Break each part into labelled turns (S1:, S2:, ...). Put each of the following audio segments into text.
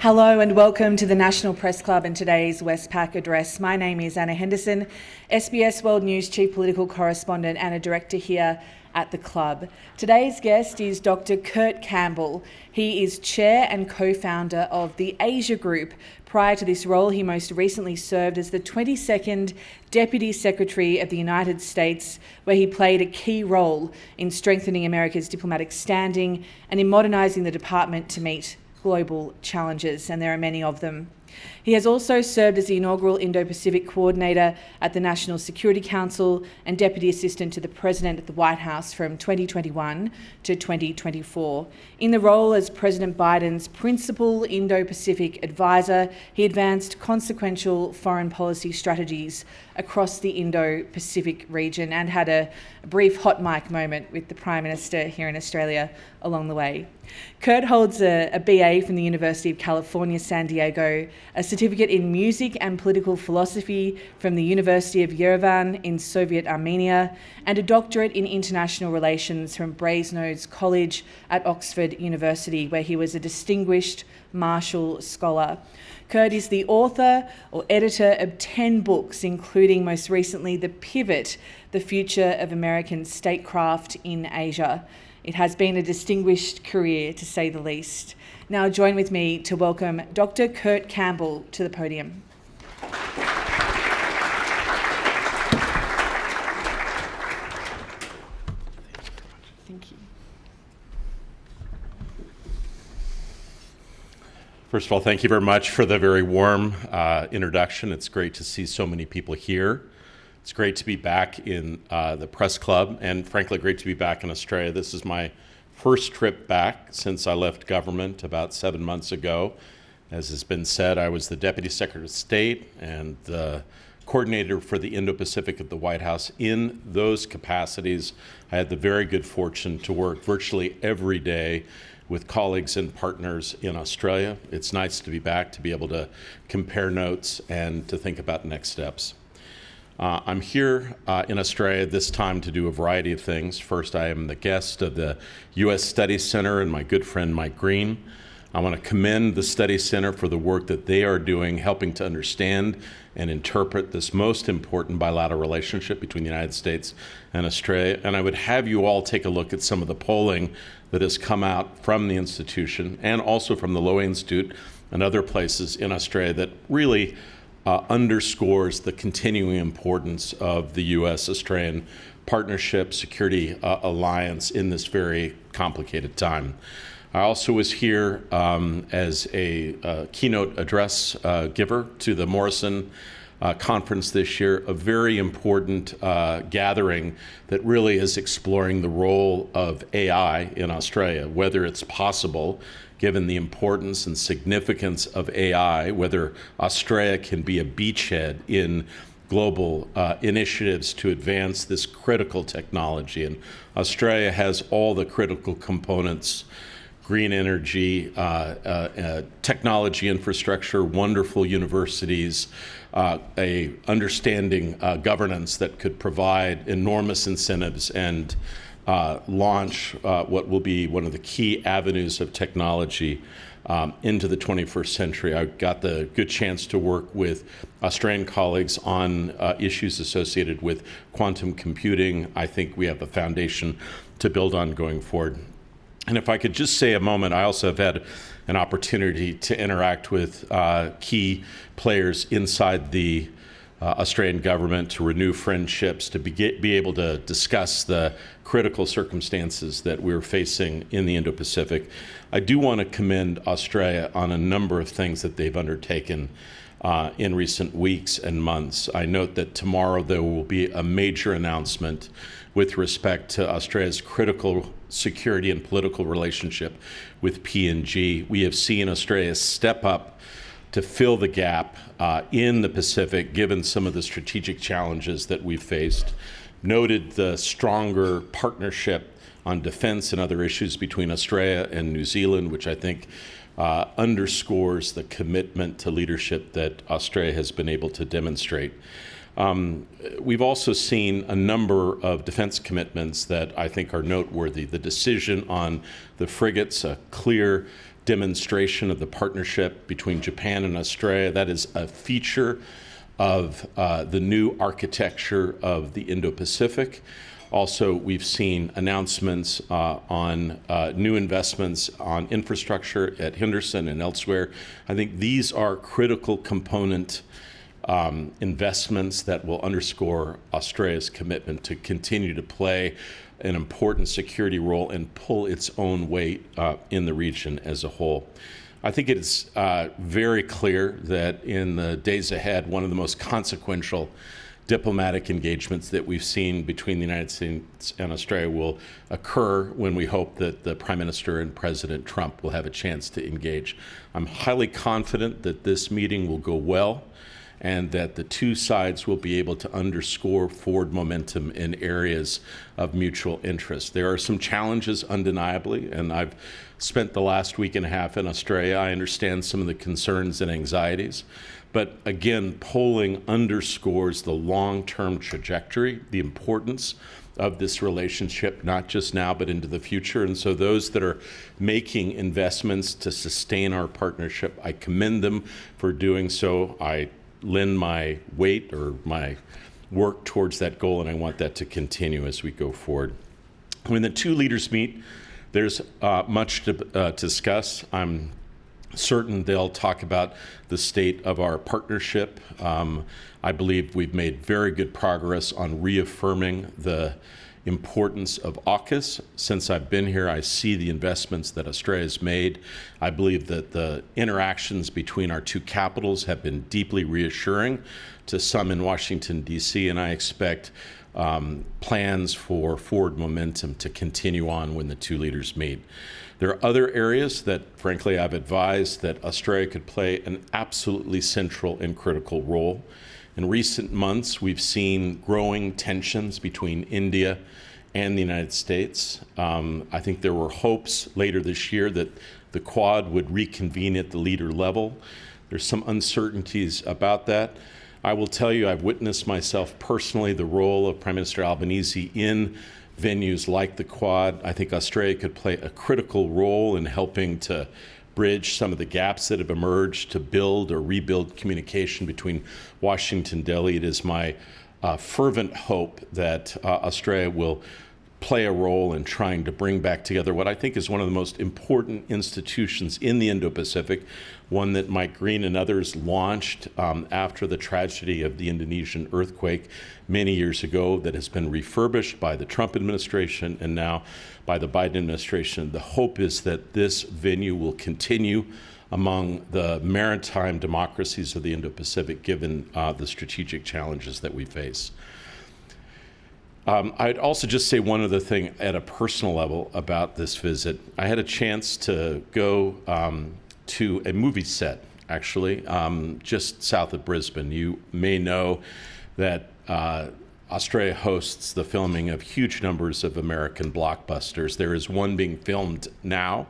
S1: Hello and welcome to the National Press Club and today's Westpac address. My name is Anna Henderson, SBS World News Chief Political Correspondent and a Director here at the club. Today's guest is Dr. Kurt Campbell. He is Chair and Co-founder of the Asia Group. Prior to this role, he most recently served as the 22nd Deputy Secretary of the United States, where he played a key role in strengthening America's diplomatic standing and in modernising the department to meet global challenges, and there are many of them. He has also served as the inaugural Indo-Pacific Coordinator at the National Security Council and Deputy Assistant to the President at the White House from 2021 to 2024. In the role as President Biden's principal Indo-Pacific advisor, he advanced consequential foreign policy strategies across the Indo-Pacific region and had a brief hot mic moment with the Prime Minister here in Australia along the way. Kurt holds a BA from the University of California, San Diego, a certificate in music and political philosophy from the University of Yerevan in Soviet Armenia, and a doctorate in international relations from Brasenose College at Oxford University, where he was a distinguished Marshall Scholar. Kurt is the author or editor of 10 books, including most recently The Pivot, The Future of American Statecraft in Asia. It has been a distinguished career, to say the least. Now join with me to welcome Dr. Kurt Campbell to the podium. Thank you.
S2: First of all, thank you very much for the very warm introduction. It's great to see so many people here. It's great to be back in the press club, and frankly, great to be back in Australia. This is my first trip back since I left government about 7 months ago. As has been said, I was the Deputy Secretary of State and the coordinator for the Indo-Pacific at the White House. In those capacities, I had the very good fortune to work virtually every day with colleagues and partners in Australia. It's nice to be back, to be able to compare notes and to think about next steps. I'm here in Australia this time to do a variety of things. First, I am the guest of the U.S. Studies Center and my good friend Mike Green. I want to commend the Studies Center for the work that they are doing, helping to understand and interpret this most important bilateral relationship between the United States and Australia. And I would have you all take a look at some of the polling that has come out from the institution and also from the Lowy Institute and other places in Australia that really underscores the continuing importance of the U.S.-Australian partnership, security alliance in this very complicated time. I also was here as a keynote address giver to the Morrison conference this year, a very important gathering that really is exploring the role of AI in Australia, whether it's possible, given the importance and significance of AI, whether Australia can be a beachhead in global initiatives to advance this critical technology. And Australia has all the critical components: green energy, technology infrastructure, wonderful universities, a understanding governance that could provide enormous incentives and launch what will be one of the key avenues of technology into the 21st century. I got the good chance to work with Australian colleagues on issues associated with quantum computing. I think we have a foundation to build on going forward. And if I could just say a moment, I also have had an opportunity to interact with key players inside the Australian government, to renew friendships, to be able to discuss the critical circumstances that we're facing in the Indo-Pacific. I do want to commend Australia on a number of things that they've undertaken in recent weeks and months. I note that tomorrow there will be a major announcement with respect to Australia's critical security and political relationship with PNG. We have seen Australia step up to fill the gap in the Pacific, given some of the strategic challenges that we've faced. Noted the stronger partnership on defense and other issues between Australia and New Zealand, which I think underscores the commitment to leadership that Australia has been able to demonstrate. We've also seen a number of defense commitments that I think are noteworthy. The decision on the frigates, a clear demonstration of the partnership between Japan and Australia. That is a feature of the new architecture of the Indo-Pacific. Also, we've seen announcements on new investments on infrastructure at Henderson and elsewhere. I think these are critical component investments that will underscore Australia's commitment to continue to play an important security role and pull its own weight in the region as a whole. I think it's very clear that in the days ahead, one of the most consequential diplomatic engagements that we've seen between the United States and Australia will occur when we hope that the Prime Minister and President Trump will have a chance to engage. I'm highly confident that this meeting will go well and that the two sides will be able to underscore forward momentum in areas of mutual interest. There are some challenges, undeniably, and I've spent the last week and a half in Australia. I understand some of the concerns and anxieties. But again, polling underscores the long-term trajectory, the importance of this relationship, not just now, but into the future. And so those that are making investments to sustain our partnership, I commend them for doing so. I lend my weight or my work towards that goal, and I want that to continue as we go forward. When the two leaders meet, there's much to discuss. I'm certain they'll talk about the state of our partnership. I believe we've made very good progress on reaffirming the importance of AUKUS. Since I've been here, I see the investments that Australia's made. I believe that the interactions between our two capitals have been deeply reassuring to some in Washington, D.C., and I expect plans for forward momentum to continue on when the two leaders meet. There are other areas that, frankly, I've advised that Australia could play an absolutely central and critical role. In recent months, we've seen growing tensions between India and the United States. I think there were hopes later this year that the Quad would reconvene at the leader level. There's some uncertainties about that. I will tell you, I've witnessed myself personally the role of Prime Minister Albanese in venues like the Quad. I think Australia could play a critical role in helping to bridge some of the gaps that have emerged to build or rebuild communication between Washington and Delhi. It is my fervent hope that Australia will play a role in trying to bring back together what I think is one of the most important institutions in the Indo-Pacific, one that Mike Green and others launched after the tragedy of the Indonesian earthquake many years ago, that has been refurbished by the Trump administration and now by the Biden administration. The hope is that this venue will continue among the maritime democracies of the Indo-Pacific, given the strategic challenges that we face. I'd also just say one other thing at a personal level about this visit. I had a chance to go to a movie set, actually, just south of Brisbane. You may know that Australia hosts the filming of huge numbers of American blockbusters. There is one being filmed now.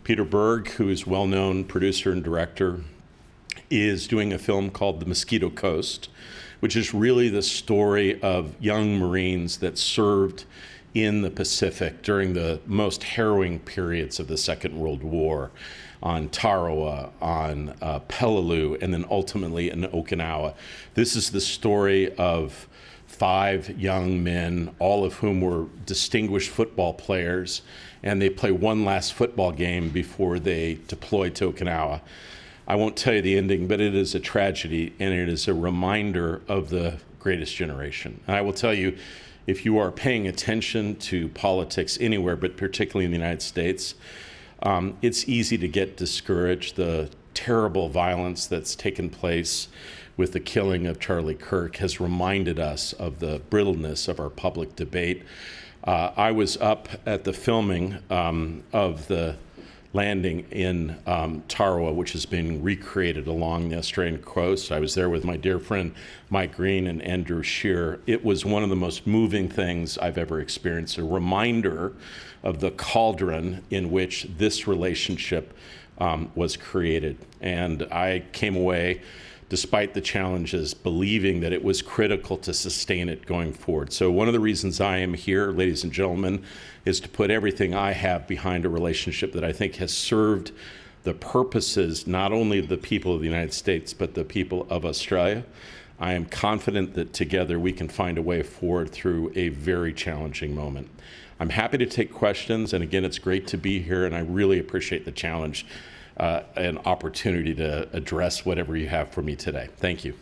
S2: Peter Berg, who is a well-known producer and director, is doing a film called The Mosquito Coast, which is really the story of young Marines that served in the Pacific during the most harrowing periods of the Second World War, on Tarawa, on Peleliu, and then ultimately in Okinawa. This is the story of 5 young men, all of whom were distinguished football players, and they play one last football game before they deploy to Okinawa. I won't tell you the ending, but it is a tragedy, and it is a reminder of the greatest generation. And I will tell you, if you are paying attention to politics anywhere, but particularly in the United States, it's easy to get discouraged. The terrible violence that's taken place with the killing of Charlie Kirk has reminded us of the brittleness of our public debate. I was up at the filming of the landing in Tarawa, which has been recreated along the Australian coast. I was there with my dear friend Mike Green and Andrew Scheer. It was one of the most moving things I've ever experienced, a reminder of the cauldron in which this relationship was created. And I came away, despite the challenges, believing that it was critical to sustain it going forward. So one of the reasons I am here, ladies and gentlemen, is to put everything I have behind a relationship that I think has served the purposes, not only of the people of the United States, but the people of Australia. I am confident that together we can find a way forward through a very challenging moment. I'm happy to take questions, and again, it's great to be here, and I really appreciate the challenge and opportunity to address whatever you have for me today. Thank you.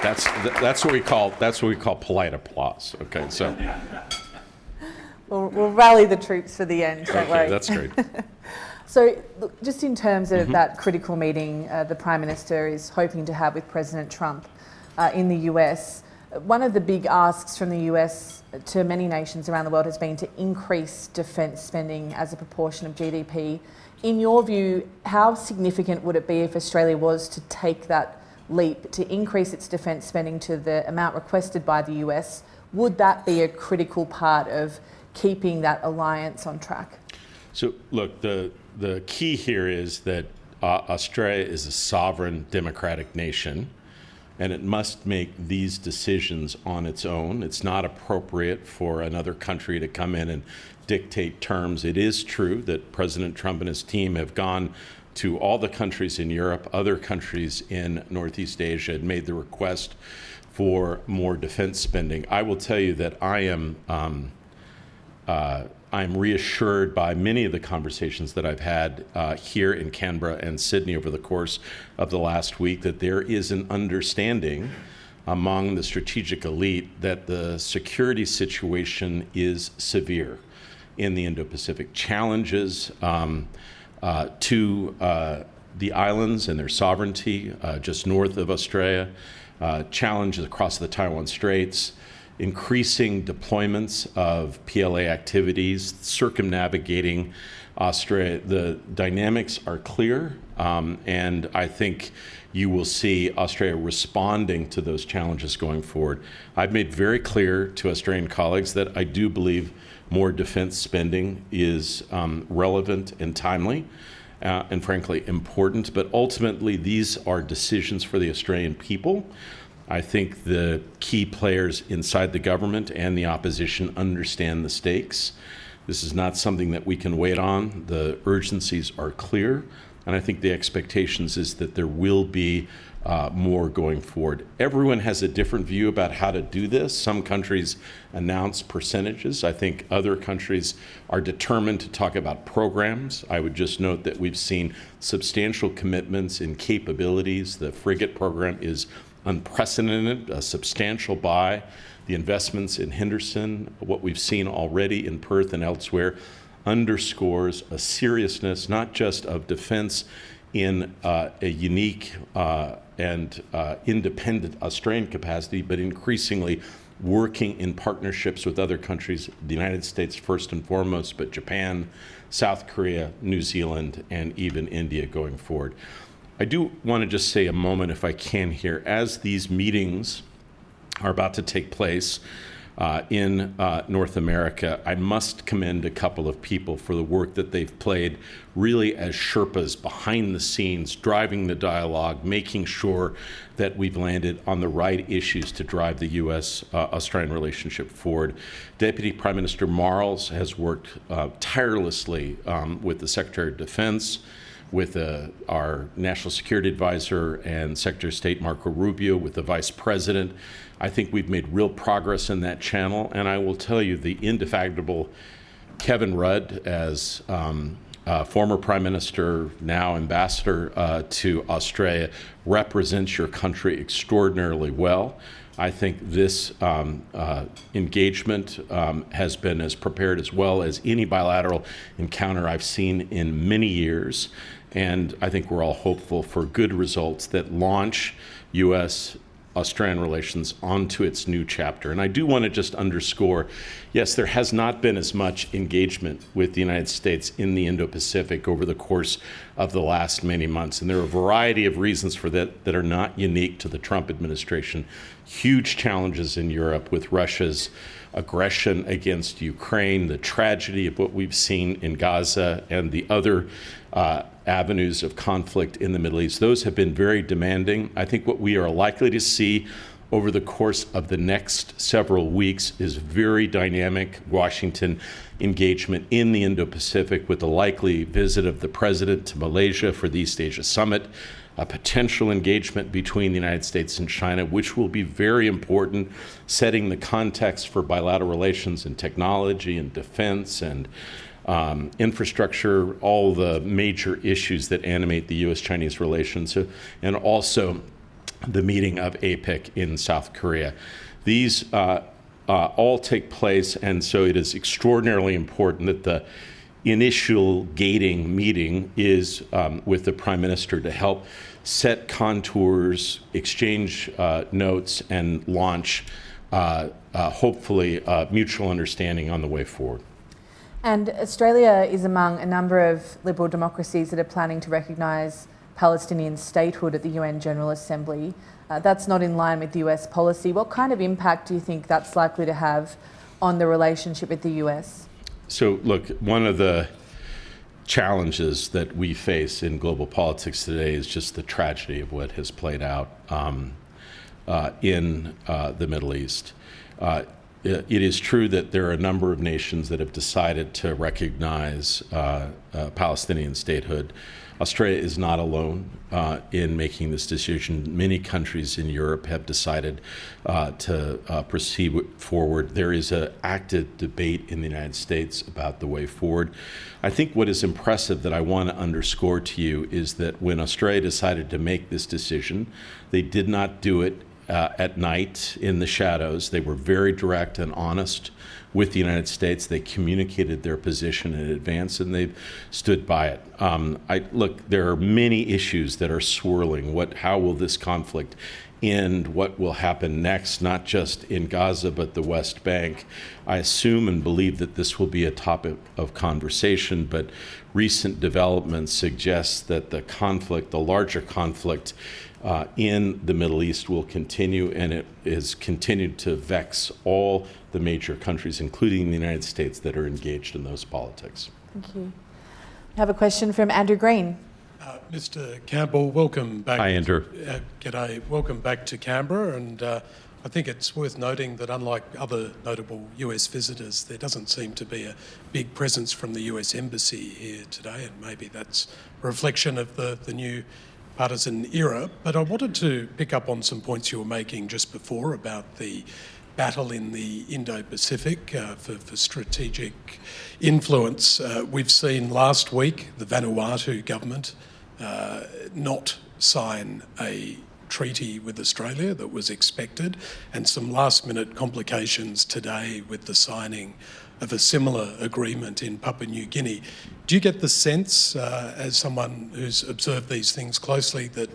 S2: That's what we call polite applause. Okay, so
S1: we'll rally the troops for the end. Don't worry.
S2: That's great.
S1: So, look, just in terms of that critical meeting the Prime Minister is hoping to have with President Trump in the US, one of the big asks from the US to many nations around the world has been to increase defence spending as a proportion of GDP. In your view, how significant would it be if Australia was to take that leap to increase its defence spending to the amount requested by the US? Would that be a critical part of keeping that alliance on track?
S2: So, look, the key here is that Australia is a sovereign democratic nation, and it must make these decisions on its own. It's not appropriate for another country to come in and dictate terms. It is true that President Trump and his team have gone to all the countries in Europe, other countries in Northeast Asia, and made the request for more defense spending. I will tell you that I'm reassured by many of the conversations that I've had here in Canberra and Sydney over the course of the last week that there is an understanding among the strategic elite that the security situation is severe in the Indo-Pacific. Challenges to the islands and their sovereignty just north of Australia, challenges across the Taiwan Straits, increasing deployments of PLA activities, circumnavigating Australia. The dynamics are clear, and I think you will see Australia responding to those challenges going forward. I've made very clear to Australian colleagues that I do believe more defense spending is relevant and timely, and frankly important, but ultimately these are decisions for the Australian people. I think the key players inside the government and the opposition understand the stakes. This is not something that we can wait on. The urgencies are clear, and I think the expectations is that there will be more going forward. Everyone has a different view about how to do this. Some countries announce percentages. I think other countries are determined to talk about programs. I would just note that we've seen substantial commitments in capabilities. The frigate program is unprecedented, a substantial buy. The investments in Henderson, what we've seen already in Perth and elsewhere, underscores a seriousness not just of defense in a unique and independent Australian capacity, but increasingly working in partnerships with other countries, the United States first and foremost, but Japan, South Korea, New Zealand, and even India going forward. I do want to just say a moment, if I can here, as these meetings are about to take place in North America, I must commend a couple of people for the work that they've played really as Sherpas behind the scenes, driving the dialogue, making sure that we've landed on the right issues to drive the U.S.-Australian relationship forward. Deputy Prime Minister Marles has worked tirelessly with the Secretary of Defense, with our National Security Advisor and Secretary of State Marco Rubio, with the Vice President. I think we've made real progress in that channel, and I will tell you the indefatigable Kevin Rudd, as former Prime Minister, now Ambassador to Australia, represents your country extraordinarily well. I think this engagement has been as prepared as well as any bilateral encounter I've seen in many years. And I think we're all hopeful for good results that launch U.S.-Australian relations onto its new chapter. And I do want to just underscore, yes, there has not been as much engagement with the United States in the Indo-Pacific over the course of the last many months. And there are a variety of reasons for that that are not unique to the Trump administration. Huge challenges in Europe with Russia's aggression against Ukraine, the tragedy of what we've seen in Gaza, and the other avenues of conflict in the Middle East. Those have been very demanding. I think what we are likely to see over the course of the next several weeks is very dynamic. Washington engagement in the Indo-Pacific with the likely visit of the president to Malaysia for the East Asia Summit, a potential engagement between the United States and China, which will be very important, setting the context for bilateral relations in technology and defense and infrastructure, all the major issues that animate the U.S.-Chinese relations, and also the meeting of APEC in South Korea. These all take place, and so it is extraordinarily important that the initial gating meeting is with the Prime Minister to help set contours, exchange notes, and launch, hopefully, mutual understanding on the way forward.
S1: And Australia is among a number of liberal democracies that are planning to recognise Palestinian statehood at the UN General Assembly. That's not in line with US policy. What kind of impact do you think that's likely to have on the relationship with the US?
S2: So, look, one of the challenges that we face in global politics today is just the tragedy of what has played out in the Middle East. It is true that there are a number of nations that have decided to recognize Palestinian statehood. Australia is not alone in making this decision. Many countries in Europe have decided to proceed forward. There is an active debate in the United States about the way forward. I think what is impressive that I want to underscore to you is that when Australia decided to make this decision, they did not do it at night in the shadows. They were very direct and honest with the United States. They communicated their position in advance, and they've stood by it. Look, there are many issues that are swirling. How will this conflict end? What will happen next, not just in Gaza, but the West Bank? I assume and believe that this will be a topic of conversation, but recent developments suggest that the conflict, the larger conflict, in the Middle East will continue, and it is continued to vex all the major countries, including the United States, that are engaged in those politics.
S1: Thank you. I have a question from Andrew Green.
S3: Mr. Campbell, welcome back.
S2: Hi, Andrew.
S3: G'day. Welcome back to Canberra, and I think it's worth noting that unlike other notable US visitors, there doesn't seem to be a big presence from the US Embassy here today, and maybe that's a reflection of the new partisan era. But I wanted to pick up on some points you were making just before about the battle in the Indo-Pacific for strategic influence. We've seen last week the Vanuatu government not sign a treaty with Australia that was expected, and some last-minute complications today with the signing of a similar agreement in Papua New Guinea. Do you get the sense, as someone who's observed these things closely, that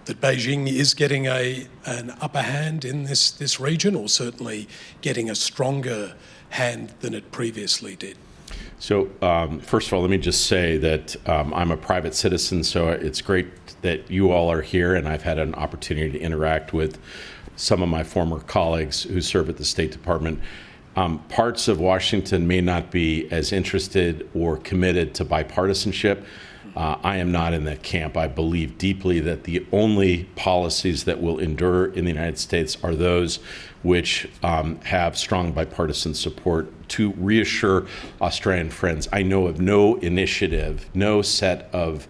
S3: Beijing is getting an upper hand in this region, or certainly getting a stronger hand than it previously did?
S2: So first of all, let me just say that I'm a private citizen, so it's great that you all are here, and I've had an opportunity to interact with some of my former colleagues who serve at the State Department. Parts of Washington may not be as interested or committed to bipartisanship. I am not in that camp. I believe deeply that the only policies that will endure in the United States are those which have strong bipartisan support. To reassure Australian friends, I know of no initiative, no set of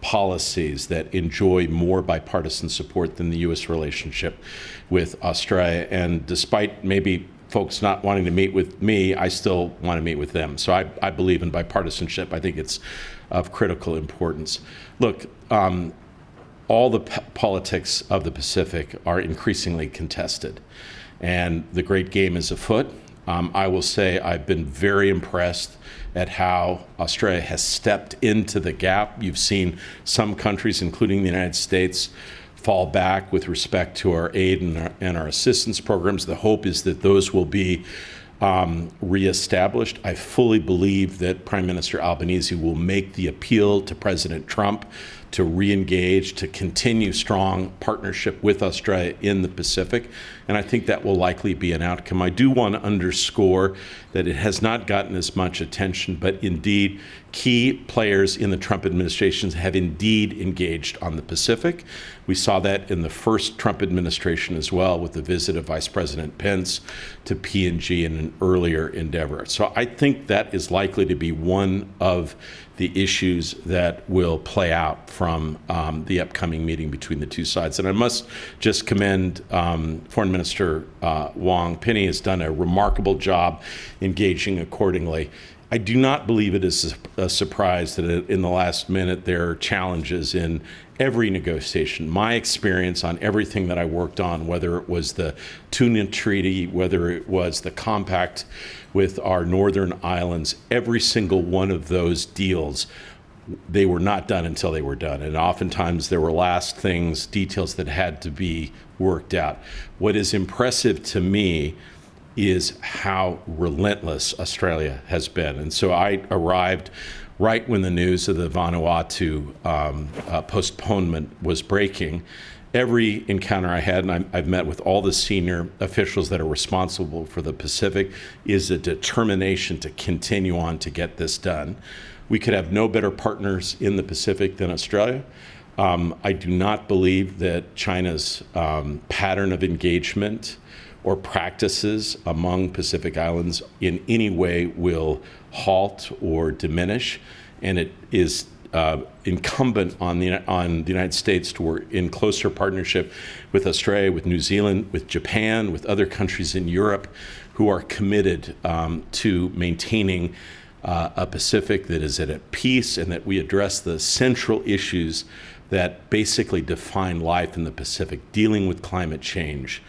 S2: policies that enjoy more bipartisan support than the U.S. relationship with Australia. And despite maybe folks not wanting to meet with me, I still want to meet with them. So I believe in bipartisanship. I think it's of critical importance. Look, all the politics of the Pacific are increasingly contested, and the great game is afoot. I will say I've been very impressed at how Australia has stepped into the gap. You've seen some countries, including the United States, fall back with respect to our aid and our assistance programs. The hope is that those will be reestablished. I fully believe that Prime Minister Albanese will make the appeal to President Trump to re-engage, to continue strong partnership with Australia in the Pacific, and I think that will likely be an outcome. I do want to underscore that it has not gotten as much attention, but indeed key players in the Trump administration have indeed engaged on the Pacific. We saw that in the first Trump administration as well, with the visit of Vice President Pence to PNG in an earlier endeavor. So I think that is likely to be one of the issues that will play out from the upcoming meeting between the two sides. And I must just commend Foreign Minister Wong. Penny has done a remarkable job engaging accordingly. I do not believe it is a surprise that in the last minute there are challenges in every negotiation. My experience on everything that I worked on, whether it was the Tuna Treaty, whether it was the compact with our northern islands, every single one of those deals, they were not done until they were done. And oftentimes there were last things, details that had to be worked out. What is impressive to me is how relentless Australia has been. And so I arrived right when the news of the Vanuatu postponement was breaking. Every encounter I had, and I've met with all the senior officials that are responsible for the Pacific, is a determination to continue on to get this done. We could have no better partners in the Pacific than Australia. I do not believe that China's pattern of engagement or practices among Pacific Islands in any way will halt or diminish, and it is incumbent on the United States to work in closer partnership with Australia, with New Zealand, with Japan, with other countries in Europe who are committed to maintaining a Pacific that is at peace, and that we address the central issues that basically define life in the Pacific, dealing with climate change,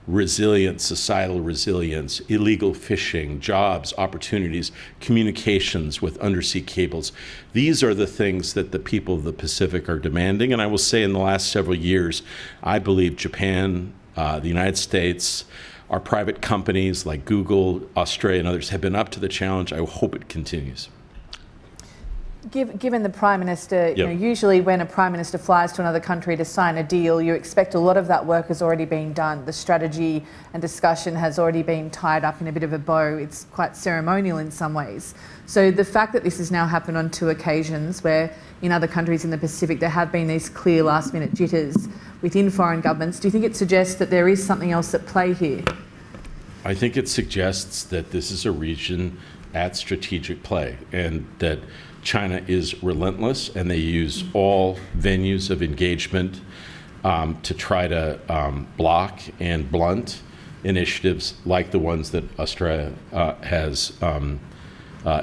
S2: resilience, societal resilience, illegal fishing, jobs, opportunities, communications with undersea cables. These are the things that the people of the Pacific are demanding. And I will say in the last several years, I believe Japan, the United States, our private companies like Google, Australia, and others have been up to the challenge. I hope it continues.
S1: Given the Prime Minister, you know, usually when a Prime Minister flies to another country to sign a deal, you expect a lot of that work has already been done. The strategy and discussion has already been tied up in a bit of a bow. It's quite ceremonial in some ways. So the fact that this has now happened on two occasions where in other countries in the Pacific there have been these clear last-minute jitters within foreign governments, do you think it suggests that there is something else at play here?
S2: I think it suggests that this is a region at strategic play, and that China is relentless, and they use all venues of engagement to try to block and blunt initiatives like the ones that Australia has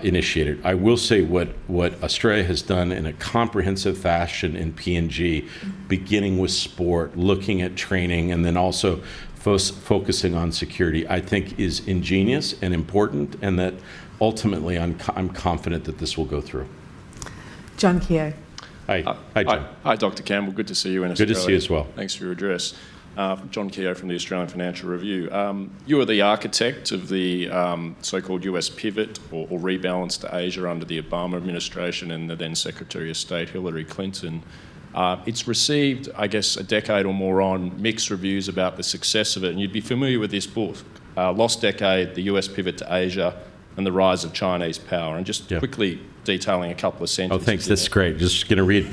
S2: initiated. I will say what Australia has done in a comprehensive fashion in PNG, beginning with sport, looking at training, and then also focusing on security, I think is ingenious and important, and that ultimately I'm confident that this will go through. John
S1: Keogh.
S2: Hi, John.
S4: Hi, Dr. Campbell. Good to see you in Australia.
S2: Good to see you as well.
S4: Thanks for your address. John Keogh from the Australian Financial Review. You were the architect of the so-called US pivot or rebalance to Asia under the Obama administration and the then Secretary of State Hillary Clinton. It's received, I guess, a decade or more on, mixed reviews about the success of it, and you'd be familiar with this book, Lost Decade, the US Pivot to Asia and the Rise of Chinese Power. And just quickly detailing a couple of sentences.
S2: Oh, thanks. That's great. Just going to read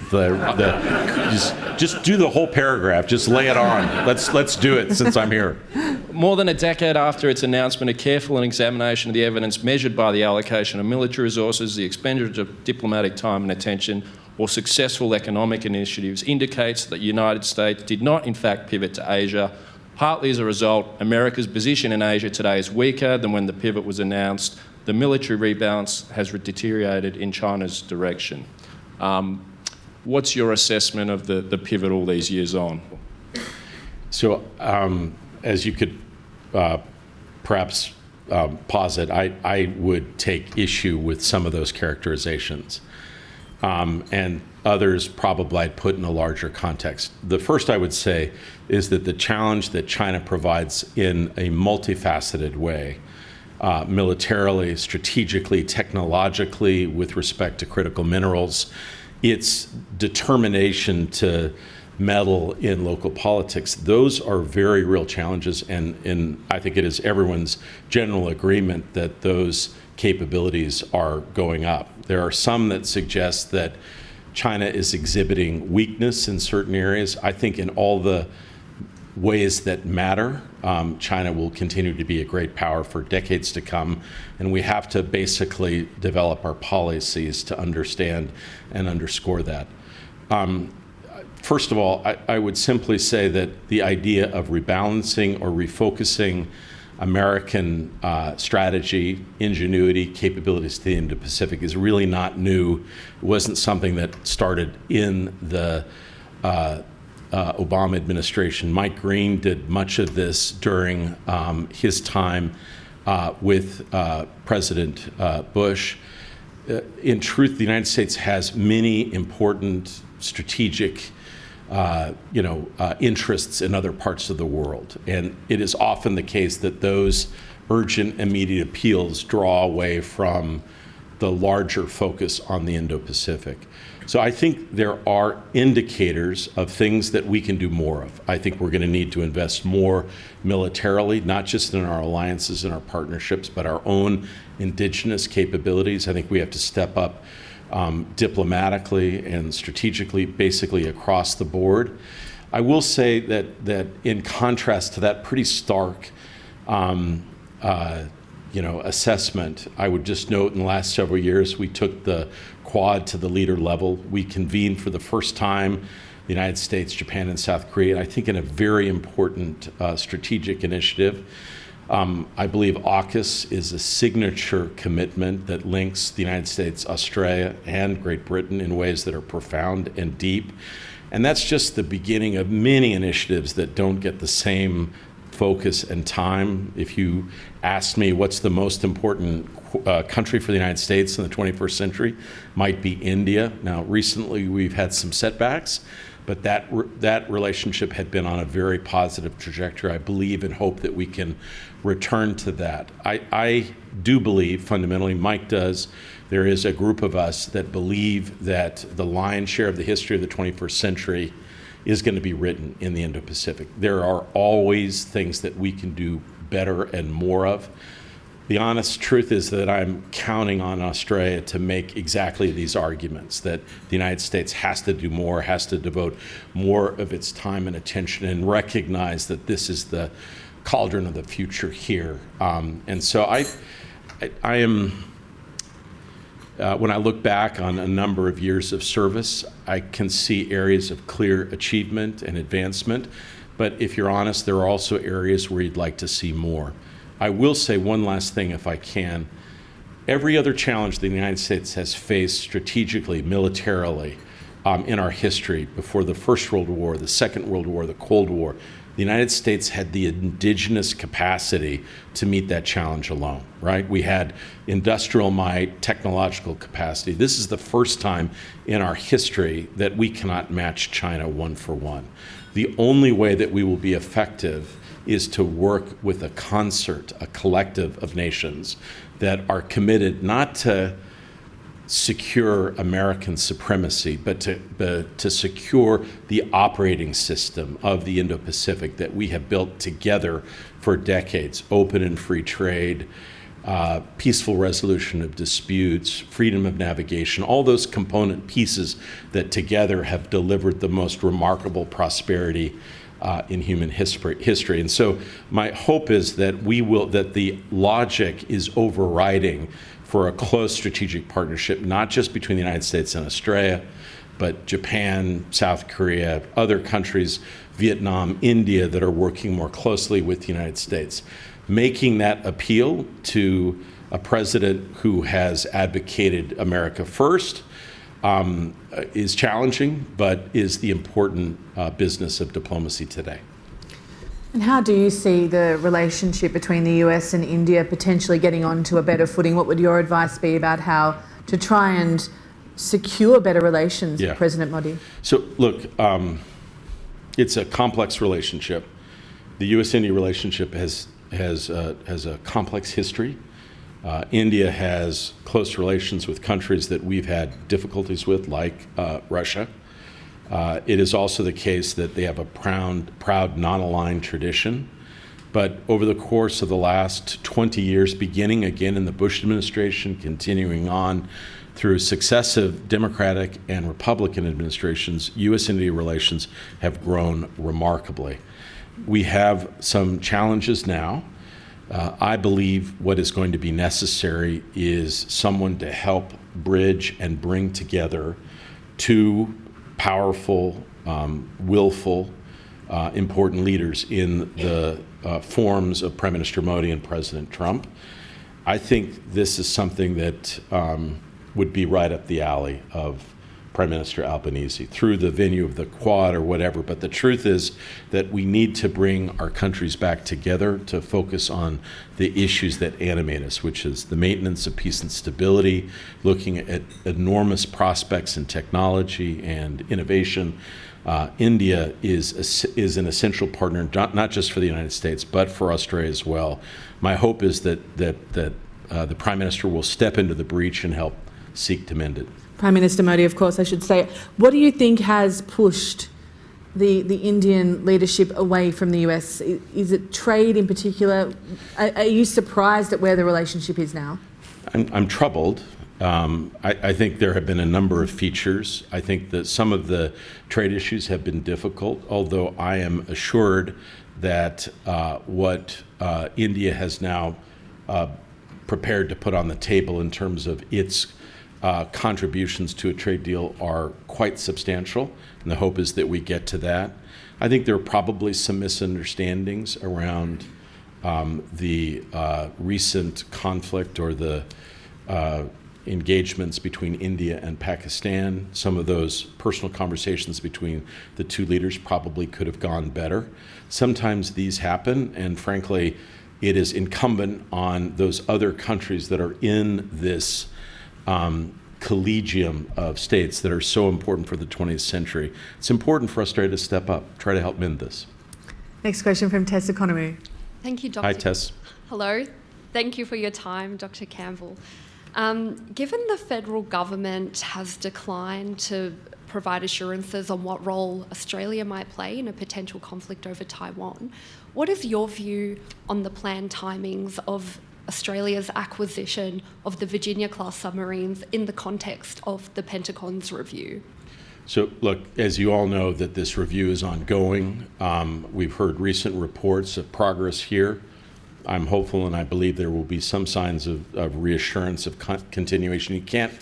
S2: just do the whole paragraph. Just lay it on. Let's do it since I'm here.
S4: More than a decade after its announcement, a careful examination of the evidence measured by the allocation of military resources, the expenditure of diplomatic time and attention, or successful economic initiatives indicates that the United States did not, in fact, pivot to Asia. Partly as a result, America's position in Asia today is weaker than when the pivot was announced. The military rebalance has deteriorated in China's direction. What's your assessment of the pivot all these years on?
S2: So, as you could perhaps posit, I would take issue with some of those characterizations. And others probably I'd put in a larger context. The first I would say is that the challenge that China provides in a multifaceted way, militarily, strategically, technologically, with respect to critical minerals, its determination to meddle in local politics, those are very real challenges, and I think it is everyone's general agreement that those capabilities are going up. There are some that suggest that China is exhibiting weakness in certain areas. I think in all the ways that matter, China will continue to be a great power for decades to come, and we have to basically develop our policies to understand and underscore that. First of all, I would simply say that the idea of rebalancing or refocusing American strategy, ingenuity, capabilities to the Indo-Pacific is really not new. It wasn't something that started in the Obama administration. Mike Green did much of this during his time with President Bush. In truth, the United States has many important strategic interests in other parts of the world. And it is often the case that those urgent, immediate appeals draw away from the larger focus on the Indo-Pacific. So I think there are indicators of things that we can do more of. I think we're going to need to invest more militarily, not just in our alliances and our partnerships, but our own indigenous capabilities. I think we have to step up diplomatically and strategically, basically across the board. I will say that in contrast to that pretty stark assessment, I would just note in the last several years, we took the Quad to the leader level. We convened for the first time the United States, Japan, and South Korea, and I think in a very important strategic initiative. I believe AUKUS is a signature commitment that links the United States, Australia, and Great Britain in ways that are profound and deep. And that's just the beginning of many initiatives that don't get the same focus and time. If you asked me what's the most important country for the United States in the 21st century, might be India. Now, recently we've had some setbacks, but that relationship had been on a very positive trajectory. I believe and hope that we can return to that. I do believe, fundamentally, Mike does, there is a group of us that believe that the lion's share of the history of the 21st century is going to be written in the Indo-Pacific. There are always things that we can do better and more of. The honest truth is that I'm counting on Australia to make exactly these arguments, that the United States has to do more, has to devote more of its time and attention, and recognize that this is the cauldron of the future here. And so I am, when I look back on a number of years of service, I can see areas of clear achievement and advancement. But if you're honest, there are also areas where you'd like to see more. I will say one last thing, if I can. Every other challenge the United States has faced strategically, militarily, in our history, before the First World War, the Second World War, the Cold War, the United States had the indigenous capacity to meet that challenge alone, right? We had industrial might, technological capacity. This is the first time in our history that we cannot match China one for one. The only way that we will be effective is to work with a concert, a collective of nations that are committed not to secure American supremacy, but to secure the operating system of the Indo-Pacific that we have built together for decades: open and free trade, peaceful resolution of disputes, freedom of navigation, all those component pieces that together have delivered the most remarkable prosperity in human history. And so my hope is that that the logic is overriding for a close strategic partnership, not just between the United States and Australia, but Japan, South Korea, other countries, Vietnam, India, that are working more closely with the United States. Making that appeal to a president who has advocated America first is challenging, but is the important business of diplomacy today.
S1: And how do you see the relationship between the US and India potentially getting onto a better footing? What would your advice be about how to try and secure better relations with President Modi?
S2: So look, it's a complex relationship. The US-India relationship has a complex history. India has close relations with countries that we've had difficulties with, like Russia. It is also the case that they have a proud non-aligned tradition. But over the course of the last 20 years, beginning again in the Bush administration, continuing on through successive Democratic and Republican administrations, U.S.-India relations have grown remarkably. We have some challenges now. I believe what is going to be necessary is someone to help bridge and bring together two powerful, willful, important leaders in the forms of Prime Minister Modi and President Trump. I think this is something that would be right up the alley of Prime Minister Albanese through the venue of the Quad or whatever. But the truth is that we need to bring our countries back together to focus on the issues that animate us, which is the maintenance of peace and stability, looking at enormous prospects in technology and innovation. India is an essential partner, not just for the United States, but for Australia as well. My hope is that the Prime Minister will step into the breach and help seek to mend it.
S1: Prime Minister Modi, of course, I should say. What do you think has pushed the Indian leadership away from the US? Is it trade in particular? Are you surprised at where the relationship is now?
S2: I'm troubled. I think there have been a number of features. I think that some of the trade issues have been difficult, although I am assured that what India has now prepared to put on the table in terms of its contributions to a trade deal are quite substantial, and the hope is that we get to that. I think there are probably some misunderstandings around the recent conflict or the engagements between India and Pakistan. Some of those personal conversations between the two leaders probably could have gone better. Sometimes these happen, and frankly, it is incumbent on those other countries that are in this collegium of states that are so important for the 20th century. It's important for Australia to step up, try to help mend this.
S1: Next question from Tess Economy.
S5: Thank you, Dr.
S2: Hi, Tess.
S5: Hello. Thank you for your time, Dr. Campbell. Given the federal government has declined to provide assurances on what role Australia might play in a potential conflict over Taiwan, what is your view on the planned timings of Australia's acquisition of the Virginia-class submarines in the context of the Pentagon's review?
S2: So, look, as you all know, that this review is ongoing. We've heard recent reports of progress here. I'm hopeful, and I believe there will be some signs of reassurance of continuation. You can't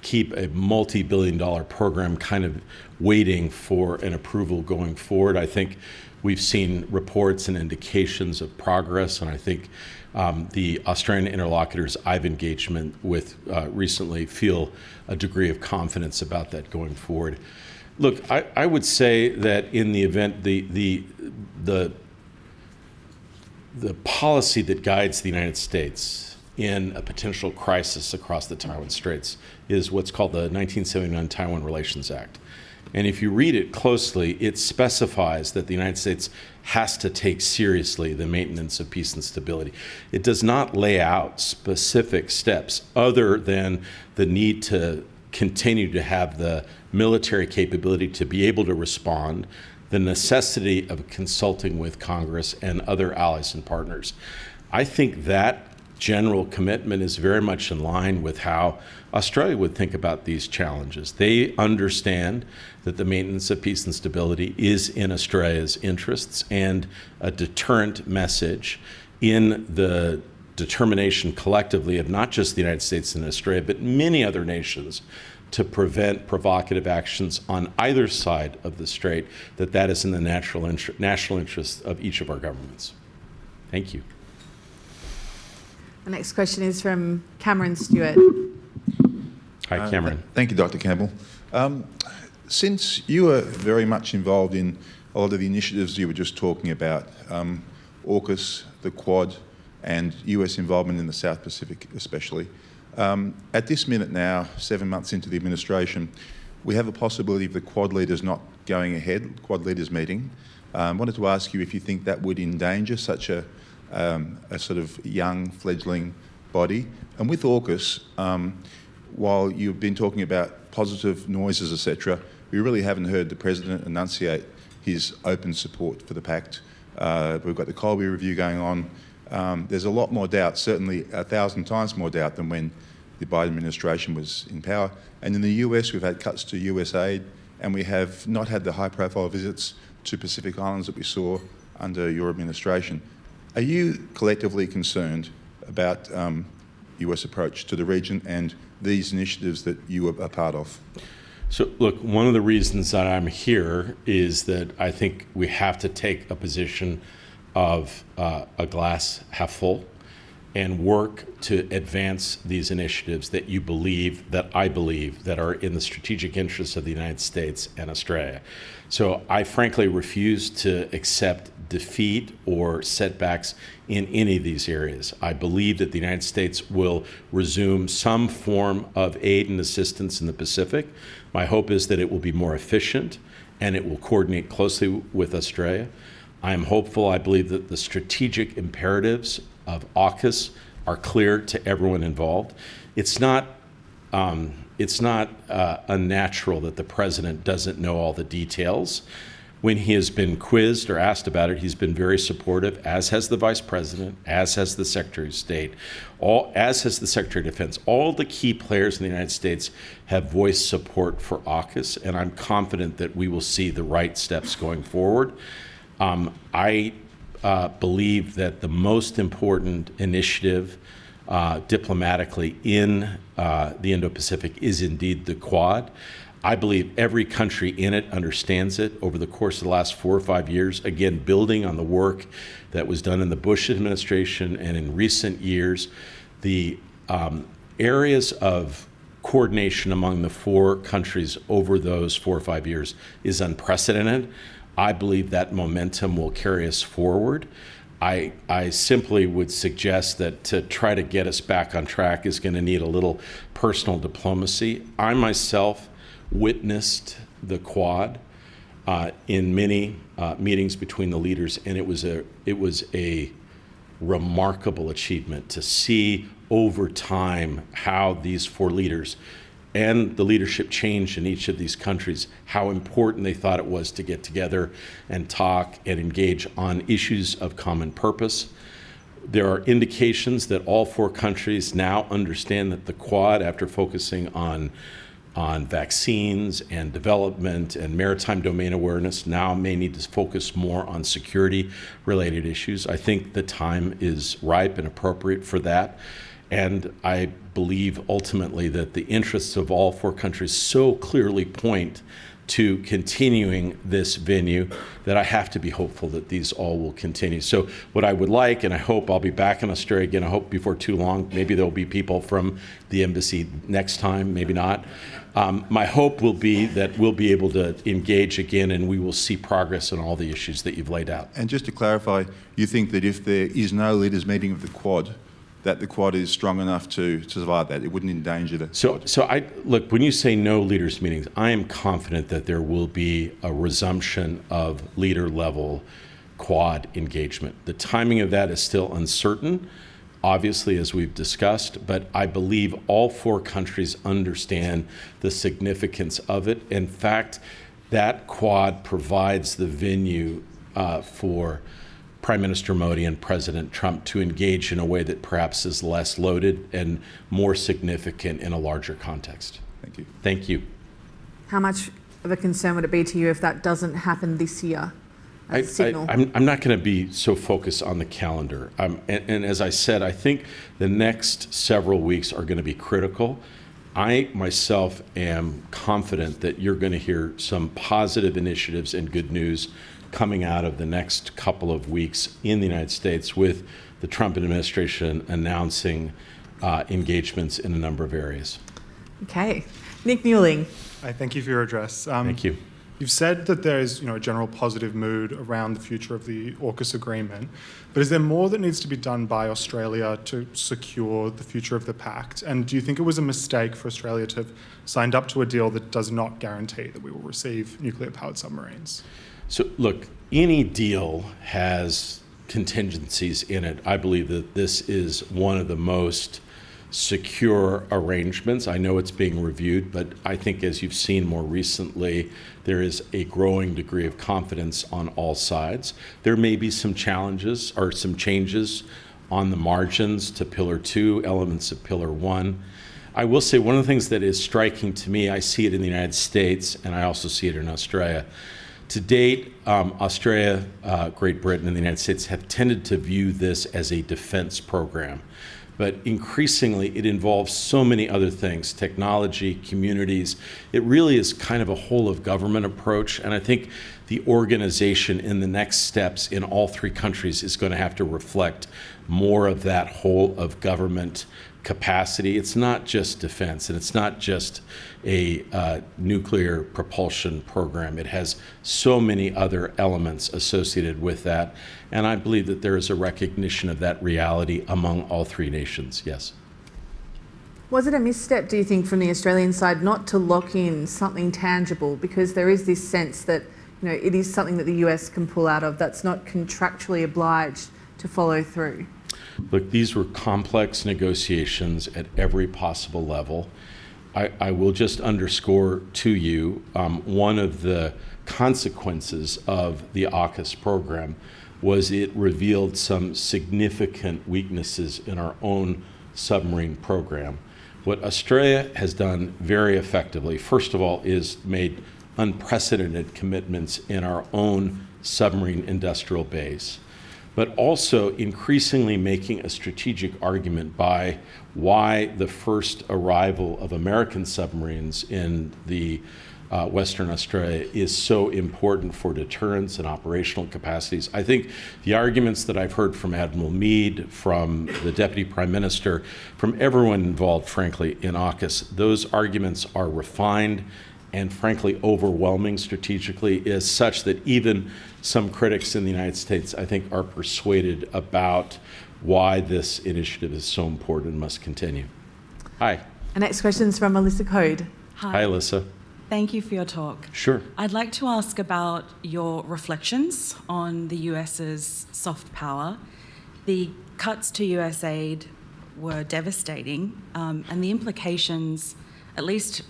S2: keep a multi-billion-dollar program kind of waiting for an approval going forward. I think we've seen reports and indications of progress, and I think the Australian interlocutors I've engaged with recently feel a degree of confidence about that going forward. Look, I would say that in the event the policy that guides the United States in a potential crisis across the Taiwan Straits is what's called the 1979 Taiwan Relations Act. And if you read it closely, it specifies that the United States has to take seriously the maintenance of peace and stability. It does not lay out specific steps other than the need to continue to have the military capability to be able to respond, the necessity of consulting with Congress and other allies and partners. I think that general commitment is very much in line with how Australia would think about these challenges. They understand that the maintenance of peace and stability is in Australia's interests and a deterrent message in the determination collectively of not just the United States and Australia, but many other nations to prevent provocative actions on either side of the strait, that is in the national interest of each of our governments. Thank you.
S1: The next question is from Cameron Stewart.
S2: Hi, Cameron.
S6: Thank you, Dr. Campbell. Since you are very much involved in a lot of the initiatives you were just talking about, AUKUS, the Quad, and US involvement in the South Pacific especially, at this minute now, 7 months into the administration, we have a possibility of the Quad leaders not going ahead, Quad leaders meeting. I wanted to ask you if you think that would endanger such a sort of young, fledgling body. And with AUKUS, while you've been talking about positive noises, etc., we really haven't heard the President enunciate his open support for the pact. We've got the Colby review going on. There's a lot more doubt, certainly 1,000 times more doubt than when the Biden administration was in power. And in the US, we've had cuts to US aid, and we have not had the high-profile visits to Pacific Islands that we saw under your administration. Are you collectively concerned about US approach to the region and these initiatives that you are a part of?
S2: So, look, one of the reasons that I'm here is that I think we have to take a position of a glass half full and work to advance these initiatives that you believe, that I believe, that are in the strategic interests of the United States and Australia. So I frankly refuse to accept defeat or setbacks in any of these areas. I believe that the United States will resume some form of aid and assistance in the Pacific. My hope is that it will be more efficient and it will coordinate closely with Australia. I am hopeful. I believe that the strategic imperatives of AUKUS are clear to everyone involved. It's not unnatural that the president doesn't know all the details. When he has been quizzed or asked about it, he's been very supportive, as has the vice president, as has the Secretary of State, as has the Secretary of Defense. All the key players in the United States have voiced support for AUKUS, and I'm confident that we will see the right steps going forward. I believe that the most important initiative diplomatically in the Indo-Pacific is indeed the Quad. I believe every country in it understands it over the course of the last 4 or 5 years, again, building on the work that was done in the Bush administration and in recent years. The areas of coordination among the 4 countries over those 4 or 5 years is unprecedented. I believe that momentum will carry us forward. I simply would suggest that to try to get us back on track is going to need a little personal diplomacy. I myself witnessed the Quad in many meetings between the leaders, and it was a remarkable achievement to see over time how these 4 leaders and the leadership changed in each of these countries, how important they thought it was to get together and talk and engage on issues of common purpose. There are indications that all 4 countries now understand that the Quad, after focusing on vaccines and development and maritime domain awareness, now may need to focus more on security-related issues. I think the time is ripe and appropriate for that. And I believe ultimately that the interests of all 4 countries so clearly point to continuing this venue that I have to be hopeful that these all will continue. So what I would like, and I hope I'll be back in Australia again, I hope before too long, maybe there'll be people from the embassy next time, maybe not. My hope will be that we'll be able to engage again and we will see progress on all the issues that you've laid out.
S6: And just to clarify, you think that if there is no leaders meeting of the Quad, that the Quad is strong enough to survive that? It wouldn't endanger the Quad?
S2: So look, when you say no leaders meetings, I am confident that there will be a resumption of leader-level Quad engagement. The timing of that is still uncertain, obviously, as we've discussed, but I believe all 4 countries understand the significance of it. In fact, that Quad provides the venue for Prime Minister Modi and President Trump to engage in a way that perhaps is less loaded and more significant in a larger context.
S6: Thank you.
S2: Thank you.
S1: How much of a concern would it be to you if that doesn't happen this year?
S2: I'm not going to be so focused on the calendar. And as I said, I think the next several weeks are going to be critical. I myself am confident that you're going to hear some positive initiatives and good news coming out of the next couple of weeks in the United States with the Trump administration announcing engagements in a number of areas.
S1: Okay. Nick Newling.
S7: I thank you for your address.
S2: Thank you.
S7: You've said that there is, a general positive mood around the future of the AUKUS agreement, but is there more that needs to be done by Australia to secure the future of the pact? And do you think it was a mistake for Australia to have signed up to a deal that does not guarantee that we will receive nuclear-powered submarines?
S2: So, look, any deal has contingencies in it. I believe that this is one of the most secure arrangements. I know it's being reviewed, but I think as you've seen more recently, there is a growing degree of confidence on all sides. There may be some challenges or some changes on the margins to Pillar 2, elements of Pillar 1. I will say one of the things that is striking to me, I see it in the United States and I also see it in Australia. To date, Australia, Great Britain, and the United States have tended to view this as a defense program. But increasingly, it involves so many other things, technology, communities. It really is kind of a whole of government approach. And I think the organization in the next steps in all three countries is going to have to reflect more of that whole of government capacity. It's not just defense, and it's not just a nuclear propulsion program. It has so many other elements associated with that, and I believe that there is a recognition of that reality among all three nations, yes.
S1: Was it a misstep, do you think, from the Australian side not to lock in something tangible, because there is this sense that it is something that the US can pull out of that's not contractually obliged to follow through?
S2: Look, these were complex negotiations at every possible level. I will just underscore to you one of the consequences of the AUKUS program was it revealed some significant weaknesses in our own submarine program. What Australia has done very effectively, first of all, is made unprecedented commitments in our own submarine industrial base, but also increasingly making a strategic argument by why the first arrival of American submarines in the Western Australia is so important for deterrence and operational capacities. I think the arguments that I've heard from Admiral Meade, from the Deputy Prime Minister, from everyone involved, frankly, in AUKUS, those arguments are refined and frankly overwhelming strategically, is such that even some critics in the United States, I think, are persuaded about why this initiative is so important and must continue. Hi.
S1: Our next question is from Alyssa Code.
S2: Hi, Alyssa.
S8: Thank you for your talk.
S2: Sure.
S8: I'd like to ask about your reflections on the US's soft power. The cuts to US aid were devastating, and the implications, at least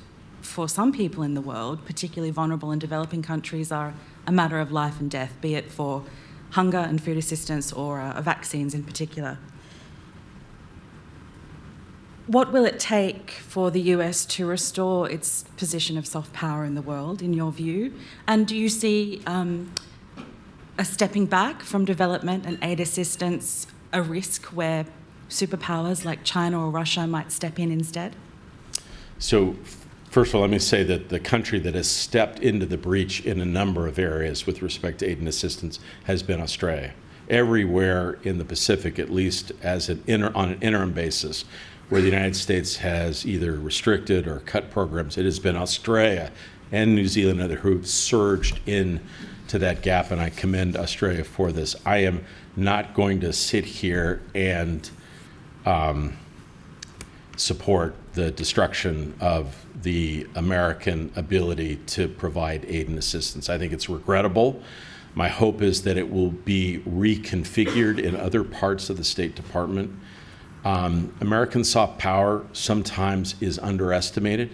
S8: for some people in the world, particularly vulnerable and developing countries, are a matter of life and death, be it for hunger and food assistance or vaccines in particular. What will it take for the US to restore its position of soft power in the world, in your view? And do you see a stepping back from development and aid assistance a risk where superpowers like China or Russia might step in instead?
S2: So, first of all, let me say that the country that has stepped into the breach in a number of areas with respect to aid and assistance has been Australia. Everywhere in the Pacific, at least as on an interim basis, where the United States has either restricted or cut programs, it has been Australia and New Zealand and others who have surged in to that gap, and I commend Australia for this. I am not going to sit here and support the destruction of the American ability to provide aid and assistance. I think it's regrettable. My hope is that it will be reconfigured in other parts of the State Department. American soft power sometimes is underestimated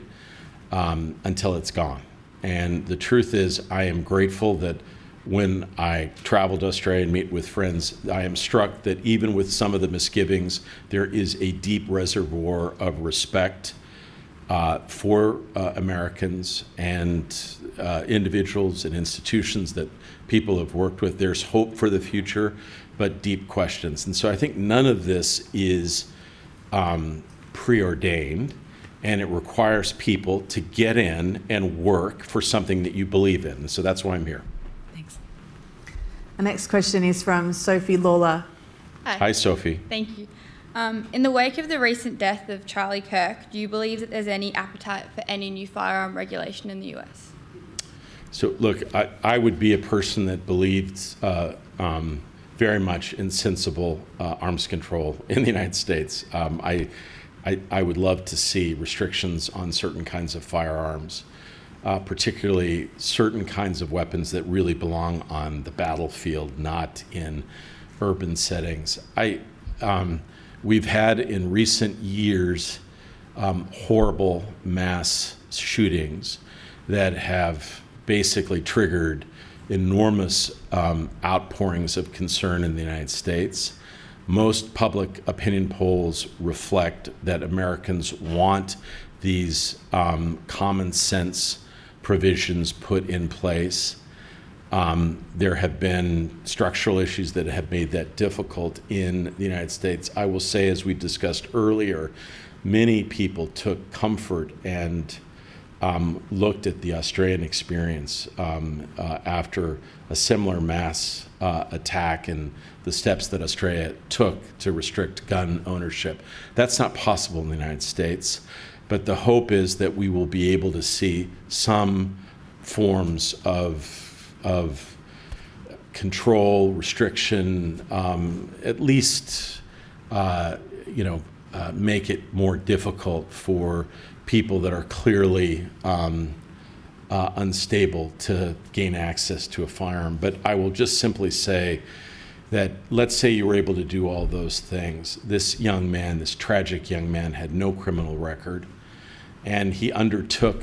S2: until it's gone. And the truth is, I am grateful that when I travel to Australia and meet with friends, I am struck that even with some of the misgivings, there is a deep reservoir of respect for Americans and individuals and institutions that people have worked with. There's hope for the future, but deep questions. And so I think none of this is preordained, and it requires people to get in and work for something that you believe in. And so that's why I'm here.
S8: Thanks.
S1: Our next question is from Sophie Lawler.
S2: Hi, Sophie.
S9: Thank you. In the wake of the recent death of Charlie Kirk, do you believe that there's any appetite for any new firearm regulation in the US?
S2: So look, I would be a person that believed very much in sensible arms control in the United States. I would love to see restrictions on certain kinds of firearms, particularly certain kinds of weapons that really belong on the battlefield, not in urban settings. We've had in recent years horrible mass shootings that have basically triggered enormous outpourings of concern in the United States. Most public opinion polls reflect that Americans want these common sense provisions put in place. There have been structural issues that have made that difficult in the United States. I will say, as we discussed earlier, many people took comfort and looked at the Australian experience after a similar mass attack and the steps that Australia took to restrict gun ownership. That's not possible in the United States, but the hope is that we will be able to see some forms of control, restriction, at least make it more difficult for people that are clearly unstable to gain access to a firearm. But I will just simply say that, let's say you were able to do all those things. This young man, this tragic young man, had no criminal record, and he undertook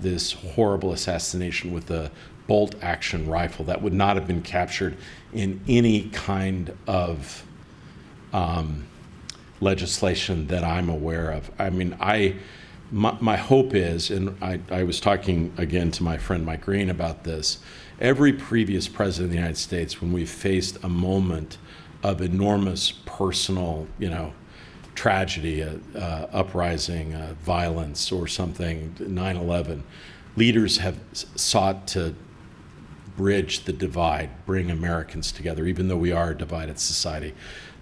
S2: this horrible assassination with a bolt-action rifle that would not have been captured in any kind of legislation that I'm aware of. I mean, my hope is, and I was talking again to my friend Mike Green about this, every previous president of the United States, when we've faced a moment of enormous personal, tragedy, uprising, violence or something, 9/11, leaders have sought to bridge the divide, bring Americans together, even though we are a divided society.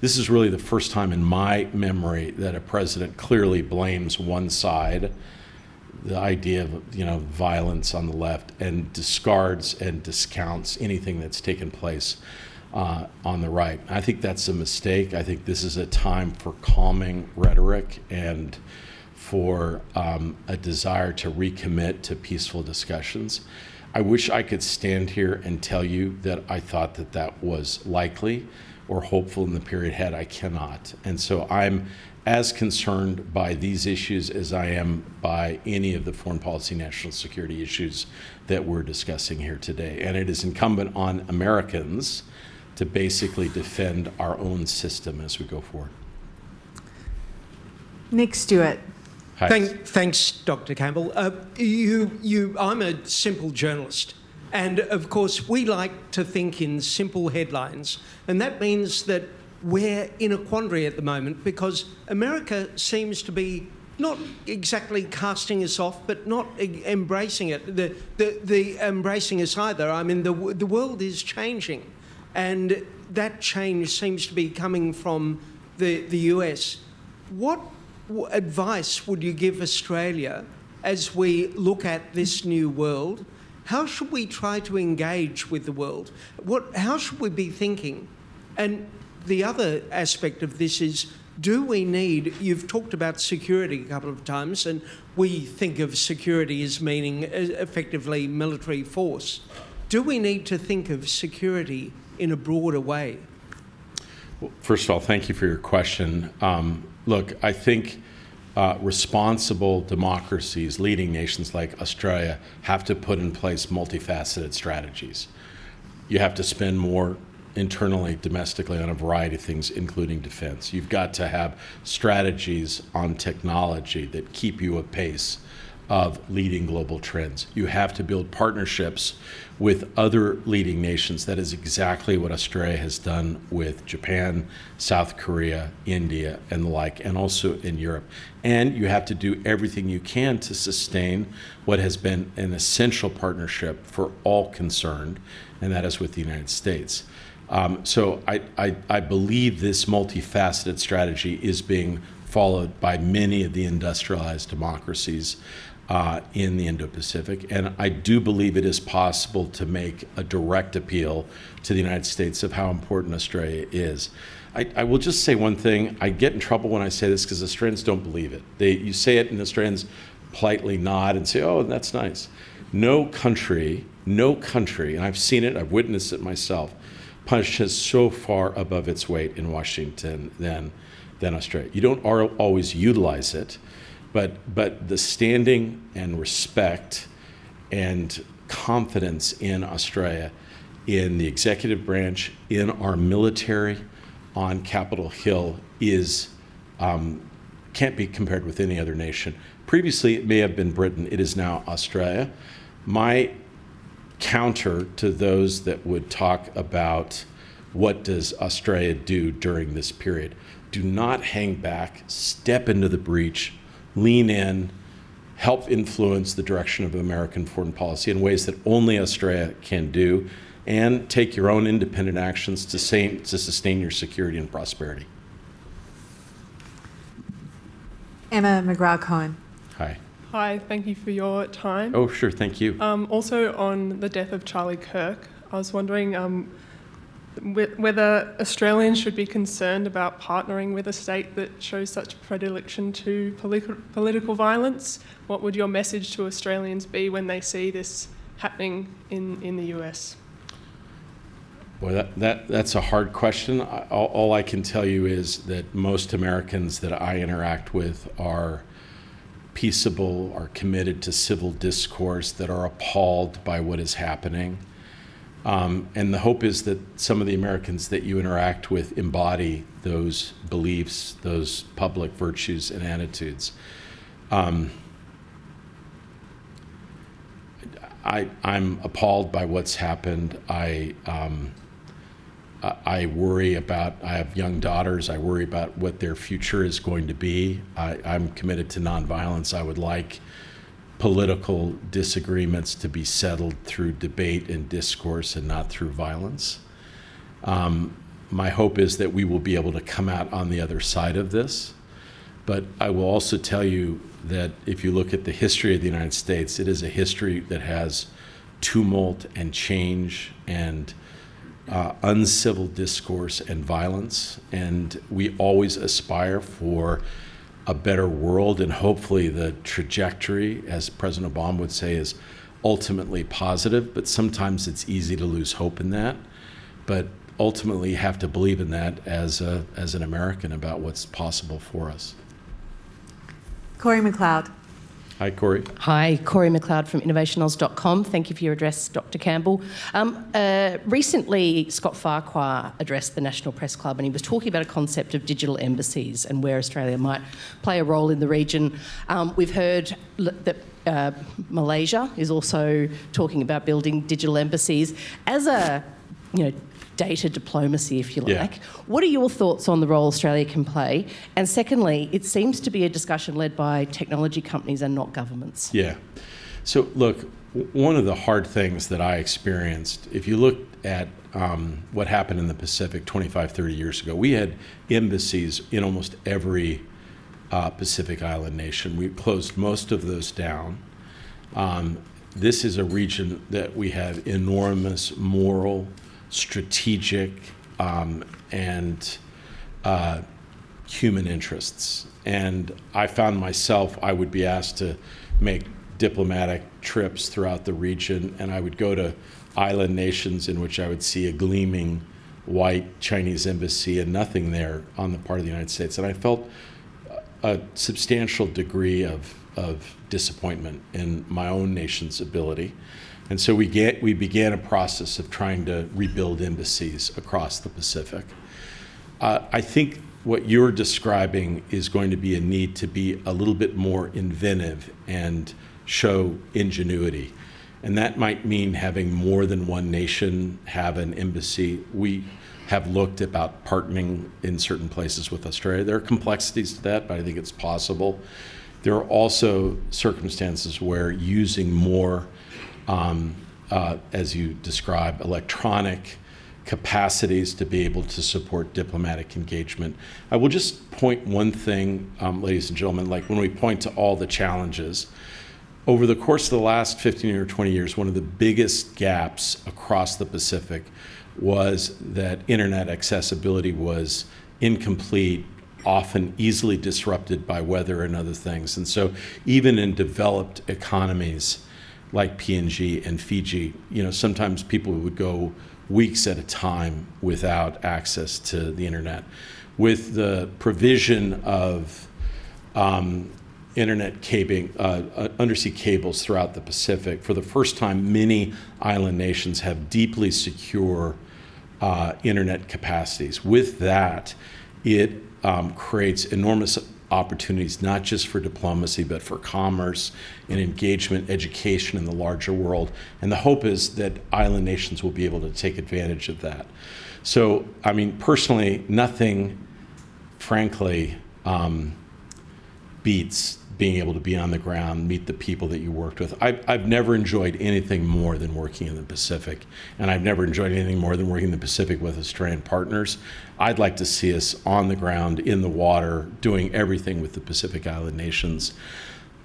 S2: This is really the first time in my memory that a president clearly blames one side, the idea of violence on the left, and discards and discounts anything that's taken place on the right. I think that's a mistake. I think this is a time for calming rhetoric and for a desire to recommit to peaceful discussions. I wish I could stand here and tell you that I thought that that was likely or hopeful in the period ahead. I cannot. And so I'm as concerned by these issues as I am by any of the foreign policy, national security issues that we're discussing here today. And it is incumbent on Americans to basically defend our own system as we go forward.
S1: Nick Stewart.
S2: Hi.
S10: Thanks, Dr. Campbell. I'm a simple journalist. And of course, we like to think in simple headlines. And that means that we're in a quandary at the moment because America seems to be not exactly casting us off, but not embracing it. The embracing us either. I mean, the world is changing. And that change seems to be coming from the US. What advice would you give Australia as we look at this new world? How should we try to engage with the world? How should we be thinking? And the other aspect of this is, do we need, you've talked about security a couple of times, and we think of security as meaning effectively military force. Do we need to think of security in a broader way?
S2: Well, first of all, thank you for your question. Look, I think responsible democracies, leading nations like Australia, have to put in place multifaceted strategies. You have to spend more internally, domestically, on a variety of things, including defense. You've got to have strategies on technology that keep you apace of leading global trends. You have to build partnerships with other leading nations. That is exactly what Australia has done with Japan, South Korea, India, and the like, and also in Europe. And you have to do everything you can to sustain what has been an essential partnership for all concerned, and that is with the United States. So I believe this multifaceted strategy is being followed by many of the industrialized democracies in the Indo-Pacific. And I do believe it is possible to make a direct appeal to the United States of how important Australia is. I will just say one thing. I get in trouble when I say this because Australians don't believe it. You say it and Australians politely nod and say, oh, that's nice. No country, and I've seen it, I've witnessed it myself, punches so far above its weight in Washington than than Australia. You don't always utilize it, but the standing and respect and confidence in Australia, in the executive branch, in our military, on Capitol Hill is can't be compared with any other nation. Previously, it may have been Britain. It is now Australia. My counter to those that would talk about what does Australia do during this period, do not hang back, step into the breach, lean in, help influence the direction of American foreign policy in ways that only Australia can do, and take your own independent actions to sustain your security and prosperity.
S1: Emma McGrath-Cohen.
S2: Hi.
S11: Hi, thank you for your time.
S2: Oh, sure, thank you.
S11: Also on the death of Charlie Kirk, I was wondering whether Australians should be concerned about partnering with a state that shows such predilection to political violence. What would your message to Australians be when they see this happening in the US?
S2: Boy, that's a hard question. All I can tell you is that most Americans that I interact with are peaceable, are committed to civil discourse, that are appalled by what is happening. And the hope is that some of the Americans that you interact with embody those beliefs, those public virtues and attitudes. I'm appalled by what's happened. I worry about, I have young daughters, I worry about what their future is going to be. I'm committed to nonviolence. I would like political disagreements to be settled through debate and discourse and not through violence. My hope is that we will be able to come out on the other side of this. But I will also tell you that if you look at the history of the United States, it is a history that has tumult and change and uncivil discourse and violence, and we always aspire for a better world, and hopefully the trajectory, as President Obama would say, is ultimately positive, but sometimes it's easy to lose hope in that. But ultimately you have to believe in that as an American about what's possible for us.
S1: Corey McLeod.
S2: Hi, Corey.
S12: Hi, Corey McLeod from innovationals.com. Thank you for your address, Dr. Campbell. Recently, Scott Farquhar addressed the National Press Club, and he was talking about a concept of digital embassies and where Australia might play a role in the region. We've heard that Malaysia is also talking about building digital embassies as a, data diplomacy, if you like. Yeah. What are your thoughts on the role Australia can play? And secondly, it seems to be a discussion led by technology companies and not governments.
S2: Yeah. So look, one of the hard things that I experienced, if you look at what happened in the Pacific 25, 30 years ago, we had embassies in almost every Pacific island nation. We closed most of those down. This is a region that we have enormous moral, strategic, and human interests. And I found myself, I would be asked to make diplomatic trips throughout the region, and I would go to island nations in which I would see a gleaming white Chinese embassy and nothing there on the part of the United States. And I felt a substantial degree of disappointment in my own nation's ability. And so we began a process of trying to rebuild embassies across the Pacific. I think what you're describing is going to be a need to be a little bit more inventive and show ingenuity. And that might mean having more than one nation have an embassy. We have looked about partnering in certain places with Australia. There are complexities to that, but I think it's possible. There are also circumstances where using more as you describe, electronic capacities to be able to support diplomatic engagement. I will just point one thing, ladies and gentlemen, like when we point to all the challenges, over the course of the last 15 or 20 years, one of the biggest gaps across the Pacific was that internet accessibility was incomplete, often easily disrupted by weather and other things. And so even in developed economies, like PNG and Fiji, sometimes people would go weeks at a time without access to the internet. with the provision of internet cabling, undersea cables throughout the Pacific, for the first time, many island nations have deeply secure internet capacities. With that, it creates enormous opportunities, not just for diplomacy, but for commerce and engagement, education in the larger world. And the hope is that island nations will be able to take advantage of that. So, I mean, personally, nothing, frankly, beats being able to be on the ground, meet the people that you worked with. I've never enjoyed anything more than working in the Pacific, and I've never enjoyed anything more than working in the Pacific with Australian partners. I'd like to see us on the ground, in the water, doing everything with the Pacific Island nations.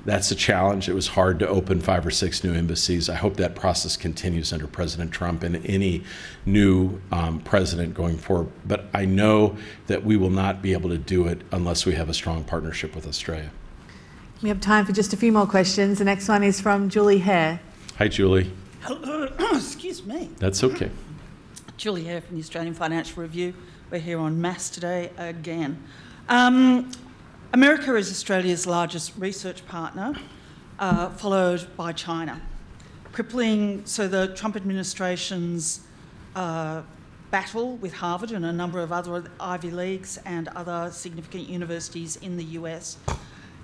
S2: That's a challenge. It was hard to open 5 or 6 new embassies. I hope that process continues under President Trump and any new president going forward. But I know that we will not be able to do it unless we have a strong partnership with Australia.
S1: We have time for just a few more questions. The next one is from Julie Hare.
S2: Hi, Julie.
S13: Hello. Excuse me.
S2: That's okay.
S13: Julie Hare from the Australian Financial Review. We're here on Mass today again. America is Australia's largest research partner, followed by China. Crippling, so the Trump administration's battle with Harvard and a number of other Ivy Leagues and other significant universities in the US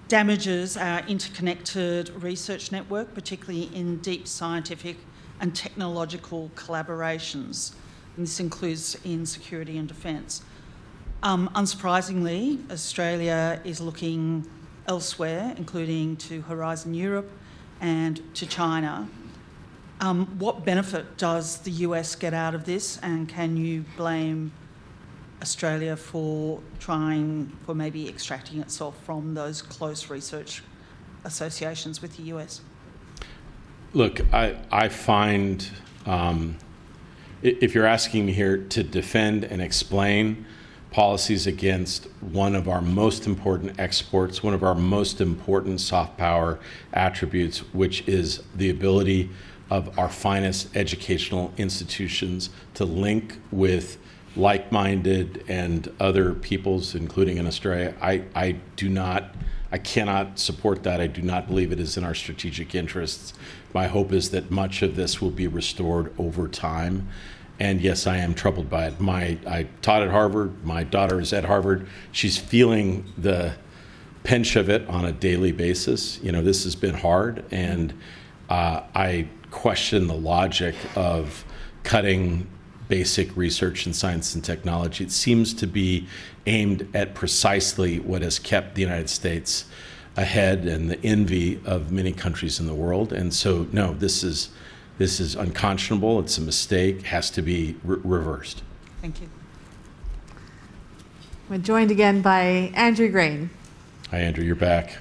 S13: damages our interconnected research network, particularly in deep scientific and technological collaborations. And this includes in security and defence. Unsurprisingly, Australia is looking elsewhere, including to Horizon Europe and to China. What benefit does the US get out of this, and can you blame Australia for maybe extracting itself from those close research associations with the US?
S2: Look, I find, if you're asking me here to defend and explain policies against one of our most important exports, one of our most important soft power attributes, which is the ability of our finest educational institutions to link with like-minded and other peoples, including in Australia, I cannot support that. I do not believe it is in our strategic interests. My hope is that much of this will be restored over time. And yes, I am troubled by it. I taught at Harvard. My daughter is at Harvard. She's feeling the pinch of it on a daily basis. You know, this has been hard, and I question the logic of cutting basic research in science and technology. It seems to be aimed at precisely what has kept the United States ahead and the envy of many countries in the world. And so, no, this is unconscionable. It's a mistake. Has to be reversed.
S13: Thank you.
S1: We're joined again by Andrew Green.
S2: Hi, Andrew. You're back.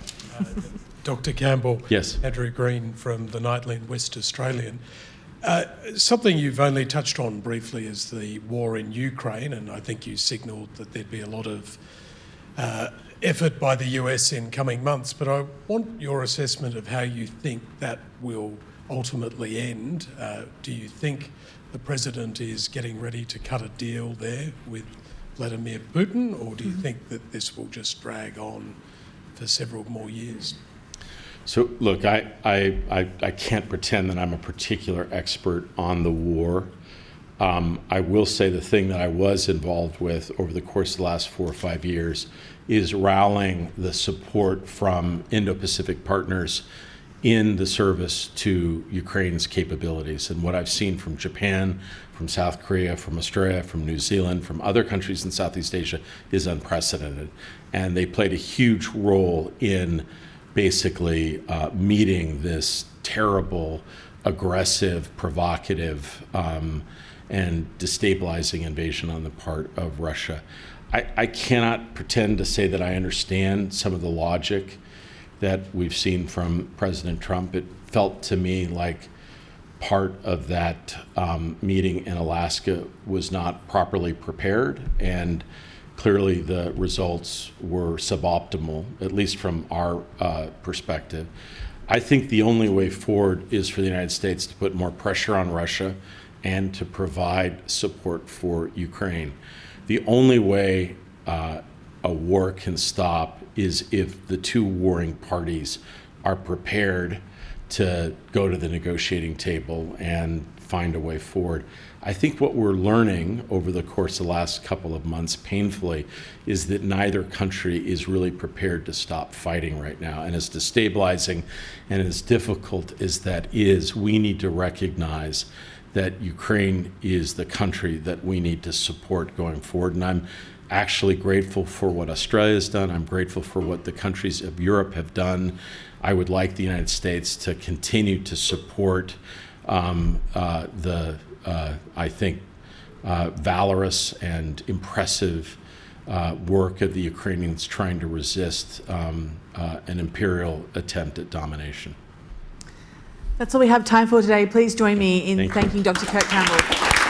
S3: Dr. Campbell.
S2: Yes.
S3: Andrew Green from the Nightly and West Australian. Something you've only touched on briefly is the war in Ukraine, and I think you signalled that there'd be a lot of effort by the US in coming months, but I want your assessment of how you think that will ultimately end. Do you think the President is getting ready to cut a deal there with Vladimir Putin, or do you think that this will just drag on for several more years?
S2: So look, I can't pretend that I'm a particular expert on the war. I will say the thing that I was involved with over the course of the last 4 or 5 years is rallying the support from Indo-Pacific partners in the service to Ukraine's capabilities. And what I've seen from Japan, from South Korea, from Australia, from New Zealand, from other countries in Southeast Asia is unprecedented. And they played a huge role in basically meeting this terrible, aggressive, provocative, and destabilizing invasion on the part of Russia. I cannot pretend to say that I understand some of the logic that we've seen from President Trump. It felt to me like part of that meeting in Alaska was not properly prepared, and clearly the results were suboptimal, at least from our perspective. I think the only way forward is for the United States to put more pressure on Russia and to provide support for Ukraine. The only way a war can stop is if the two warring parties are prepared to go to the negotiating table and find a way forward. I think what we're learning over the course of the last couple of months, painfully, is that neither country is really prepared to stop fighting right now. And as destabilizing and as difficult as that is, we need to recognize that Ukraine is the country that we need to support going forward. And I'm actually grateful for what Australia has done. I'm grateful for what the countries of Europe have done. I would like the United States to continue to support I think, valorous and impressive work of the Ukrainians trying to resist an imperial attempt at domination.
S1: That's all we have time for today. Please join me in thanking Dr. Kirk Campbell.